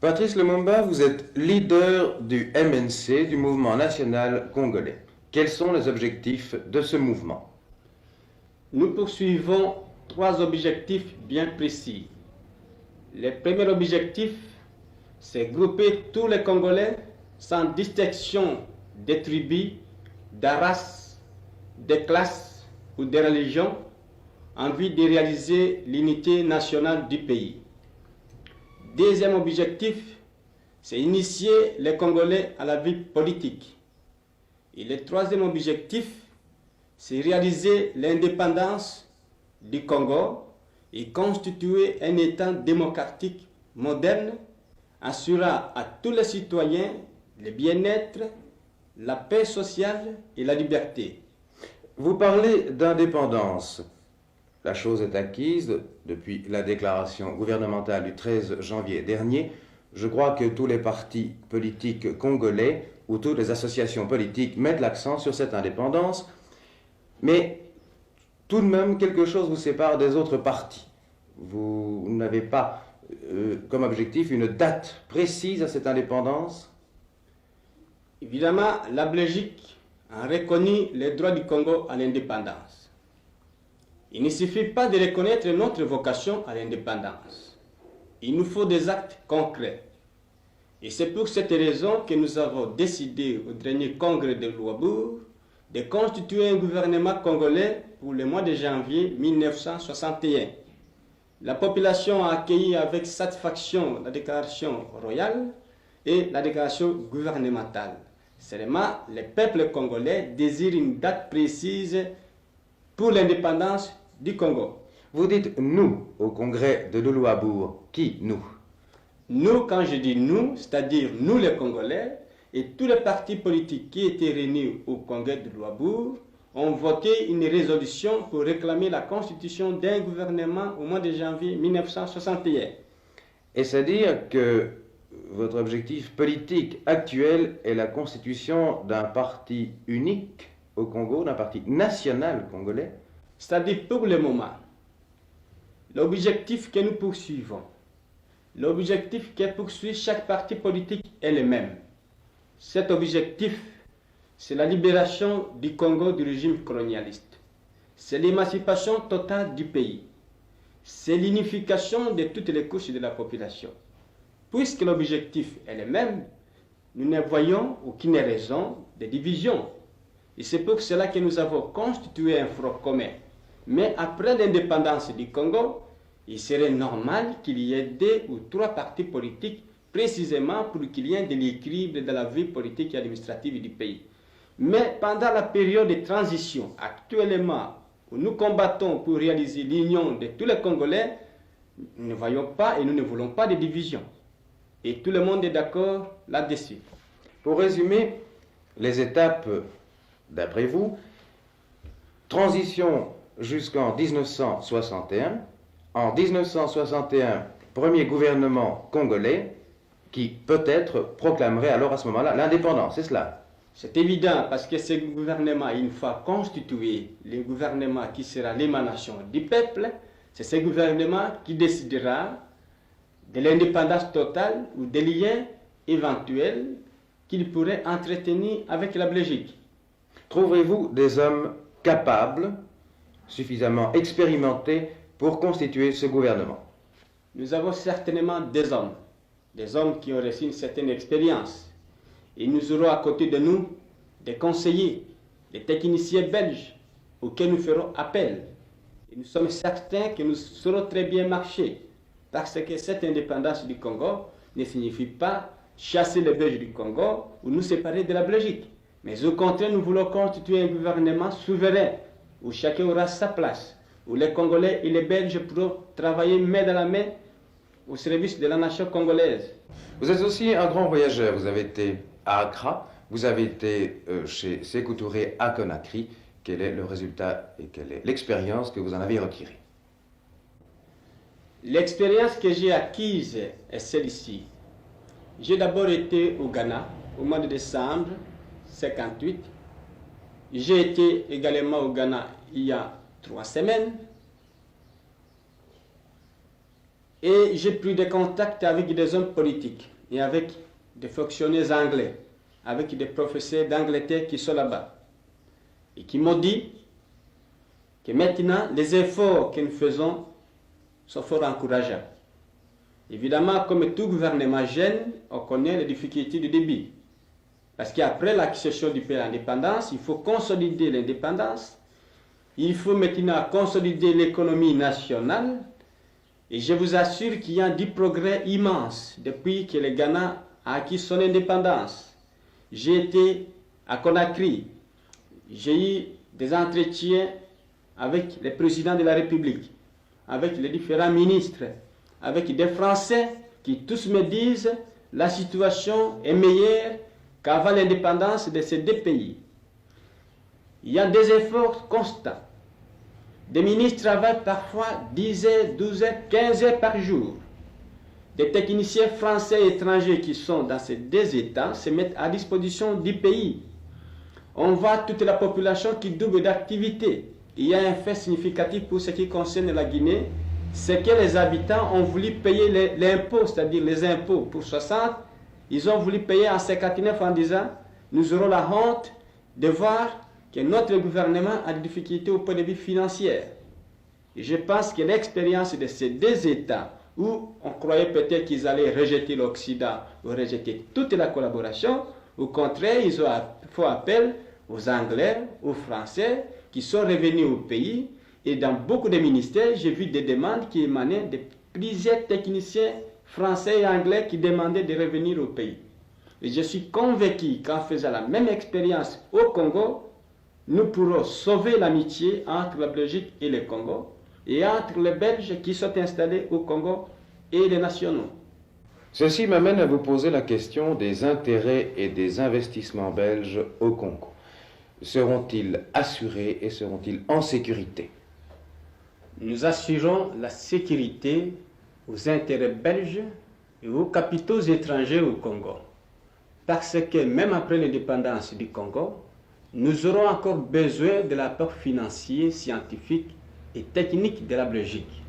Patrice Lumumba, vous êtes leader du MNC, du mouvement national congolais. Quels sont les objectifs de ce mouvement? Nous poursuivons 3 objectifs bien précis. Le premier objectif, c'est grouper tous les Congolais sans distinction des tribus, de race, de classes ou de religions en vue de réaliser l'unité nationale du pays. Deuxième objectif, c'est initier les Congolais à la vie politique. Et le troisième objectif, c'est réaliser l'indépendance du Congo et constituer un État démocratique moderne, assurant à tous les citoyens le bien-être, la paix sociale et la liberté. Vous parlez d'indépendance. La chose est acquise depuis la déclaration gouvernementale du 13 janvier dernier. Je crois que tous les partis politiques congolais ou toutes les associations politiques mettent l'accent sur cette indépendance. Mais tout de même, quelque chose vous sépare des autres partis. Vous n'avez pas comme objectif une date précise à cette indépendance? Évidemment, la Belgique a reconnu les droits du Congo à l'indépendance. Il ne suffit pas de reconnaître notre vocation à l'indépendance. Il nous faut des actes concrets. Et c'est pour cette raison que nous avons décidé au dernier congrès de Louabourg de constituer un gouvernement congolais pour le mois de janvier 1961. La population a accueilli avec satisfaction la déclaration royale et la déclaration gouvernementale. Seulement, le peuple congolais désire une date précise pour l'indépendance du Congo. Vous dites « nous » au congrès de Louabourg. Qui, nous? Nous, quand je dis « nous », c'est-à-dire nous les Congolais, et tous les partis politiques qui étaient réunis au congrès de Louabourg ont voté une résolution pour réclamer la constitution d'un gouvernement au mois de janvier 1961. Et c'est-à-dire que votre objectif politique actuel est la constitution d'un parti unique au Congo, d'un parti national congolais? C'est-à-dire pour le moment, l'objectif que nous poursuivons, l'objectif que poursuit chaque parti politique est le même. Cet objectif, c'est la libération du Congo du régime colonialiste. C'est l'émancipation totale du pays. C'est l'unification de toutes les couches de la population. Puisque l'objectif est le même, nous ne voyons aucune raison de division. Et c'est pour cela que nous avons constitué un front commun. Mais après l'indépendance du Congo, il serait normal qu'il y ait 2 ou 3 partis politiques précisément pour qu'il y ait de l'équilibre dans la vie politique et administrative du pays. Mais pendant la période de transition, actuellement, où nous combattons pour réaliser l'union de tous les Congolais, nous ne voyons pas et nous ne voulons pas de division. Et tout le monde est d'accord là-dessus. Pour résumer les étapes, d'après vous, transition jusqu'en 1961. En 1961, premier gouvernement congolais qui peut-être proclamerait alors à ce moment-là l'indépendance, c'est cela? C'est évident parce que ce gouvernement, une fois constitué, le gouvernement qui sera l'émanation du peuple, c'est ce gouvernement qui décidera de l'indépendance totale ou des liens éventuels qu'il pourrait entretenir avec la Belgique. Trouverez-vous des hommes capables, suffisamment expérimentés pour constituer ce gouvernement? Nous avons certainement des hommes qui ont reçu une certaine expérience. Et nous aurons à côté de nous des conseillers, des techniciens belges auxquels nous ferons appel. Et nous sommes certains que nous saurons très bien marcher. Parce que cette indépendance du Congo ne signifie pas chasser les Belges du Congo ou nous séparer de la Belgique. Mais au contraire, nous voulons constituer un gouvernement souverain où chacun aura sa place, où les Congolais et les Belges pourront travailler main dans la main au service de la nation congolaise. Vous êtes aussi un grand voyageur. Vous avez été à Accra, vous avez été chez Sékou Touré à Conakry. Quel est le résultat et quelle est l'expérience que vous en avez retirée? L'expérience que j'ai acquise est celle-ci. J'ai d'abord été au Ghana au mois de décembre 1958. J'ai été également au Ghana il y a 3 semaines. Et j'ai pris des contacts avec des hommes politiques et avec des fonctionnaires anglais, avec des professeurs d'Angleterre qui sont là-bas et qui m'ont dit que maintenant les efforts que nous faisons sont fort encourageants. Évidemment, comme tout gouvernement jeune, on connaît les difficultés du début. Parce qu'après l'accession du pays à l'indépendance, il faut consolider l'indépendance, il faut maintenant consolider l'économie nationale. Et je vous assure qu'il y a du progrès immense depuis que le Ghana a acquis son indépendance. J'ai été à Conakry, j'ai eu des entretiens avec les présidents de la République, avec les différents ministres, avec des Français qui tous me disent que la situation est meilleure qu'avant l'indépendance de ces deux pays. Il y a des efforts constants. Des ministres travaillent parfois 10 heures, 12 heures, 15 heures par jour. Des techniciens français et étrangers qui sont dans ces deux États se mettent à disposition du pays. On voit toute la population qui double d'activité. Il y a un fait significatif pour ce qui concerne la Guinée, c'est que les habitants ont voulu payer l'impôt, c'est-à-dire les impôts pour 60. Ils ont voulu payer en 59 en disant « Nous aurons la honte de voir que notre gouvernement a des difficultés au point de vue financier. » Et je pense que l'expérience de ces deux États, où on croyait peut-être qu'ils allaient rejeter l'Occident ou rejeter toute la collaboration, au contraire, ils ont fait appel aux Anglais, aux Français, qui sont revenus au pays. Et dans beaucoup de ministères, j'ai vu des demandes qui émanaient de plusieurs techniciens français et anglais qui demandaient de revenir au pays. Et je suis convaincu qu'en faisant la même expérience au Congo, nous pourrons sauver l'amitié entre la Belgique et le Congo, et entre les Belges qui sont installés au Congo et les nationaux. Ceci m'amène à vous poser la question des intérêts et des investissements belges au Congo. Seront-ils assurés et seront-ils en sécurité? Nous assurons la sécurité aux intérêts belges et aux capitaux étrangers au Congo. Parce que même après l'indépendance du Congo, nous aurons encore besoin de l'apport financier, scientifique et technique de la Belgique.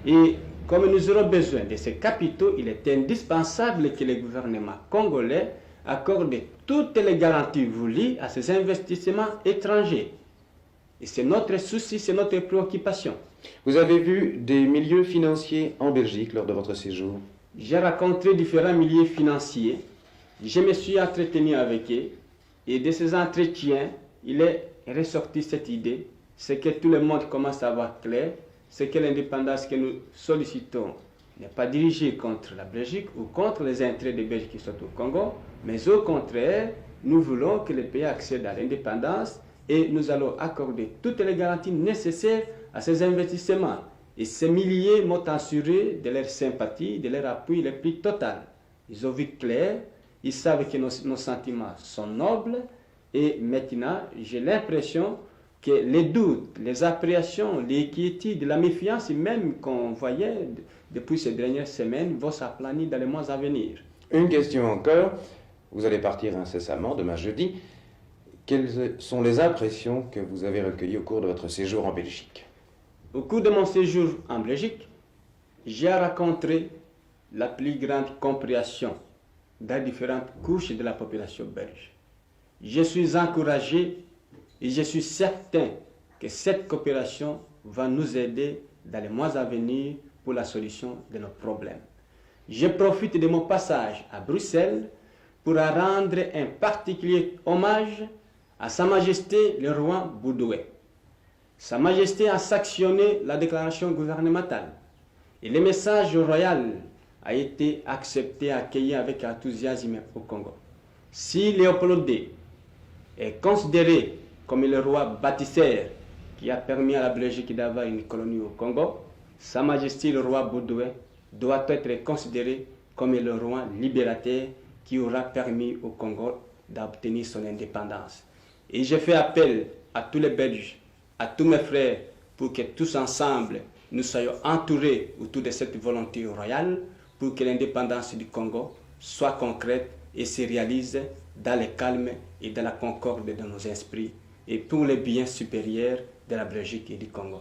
Et comme nous aurons besoin de ces capitaux, il est indispensable que le gouvernement congolais accorde toutes les garanties voulues à ces investissements étrangers. Et c'est notre souci, c'est notre préoccupation. Vous avez vu des milieux financiers en Belgique lors de votre séjour? J'ai rencontré différents milieux financiers. Je me suis entretenu avec eux. Et de ces entretiens, il est ressorti cette idée, c'est que tout le monde commence à voir clair, c'est que l'indépendance que nous sollicitons n'est pas dirigée contre la Belgique ou contre les intérêts des Belges qui sont au Congo, mais au contraire, nous voulons que le pays accède à l'indépendance et nous allons accorder toutes les garanties nécessaires à ces investissements. Et ces milliers m'ont assuré de leur sympathie, de leur appui le plus total. Ils ont vu clair, ils savent que nos sentiments sont nobles et maintenant j'ai l'impression que les doutes, les appréhensions, les quiétudes, la méfiance même qu'on voyait depuis ces dernières semaines vont s'aplanir dans les mois à venir. Une question encore. Vous allez partir incessamment demain jeudi. Quelles sont les impressions que vous avez recueillies au cours de votre séjour en Belgique? Au cours de mon séjour en Belgique, j'ai rencontré la plus grande compréhension dans différentes couches de la population belge. Je suis encouragé et je suis certain que cette coopération va nous aider dans les mois à venir pour la solution de nos problèmes. Je profite de mon passage à Bruxelles pour rendre un particulier hommage à Sa Majesté le roi Boudoué. Sa Majesté a sanctionné la déclaration gouvernementale et le message royal a été accepté, accueilli avec enthousiasme au Congo. Si Léopold II est considéré comme le roi bâtisseur qui a permis à la Belgique d'avoir une colonie au Congo, Sa Majesté le roi Boudoué doit être considéré comme le roi libérateur qui aura permis au Congo d'obtenir son indépendance. Et je fais appel à tous les Belges, à tous mes frères, pour que tous ensemble, nous soyons entourés autour de cette volonté royale pour que l'indépendance du Congo soit concrète et se réalise dans le calme et dans la concorde de nos esprits et pour le bien supérieur de la Belgique et du Congo.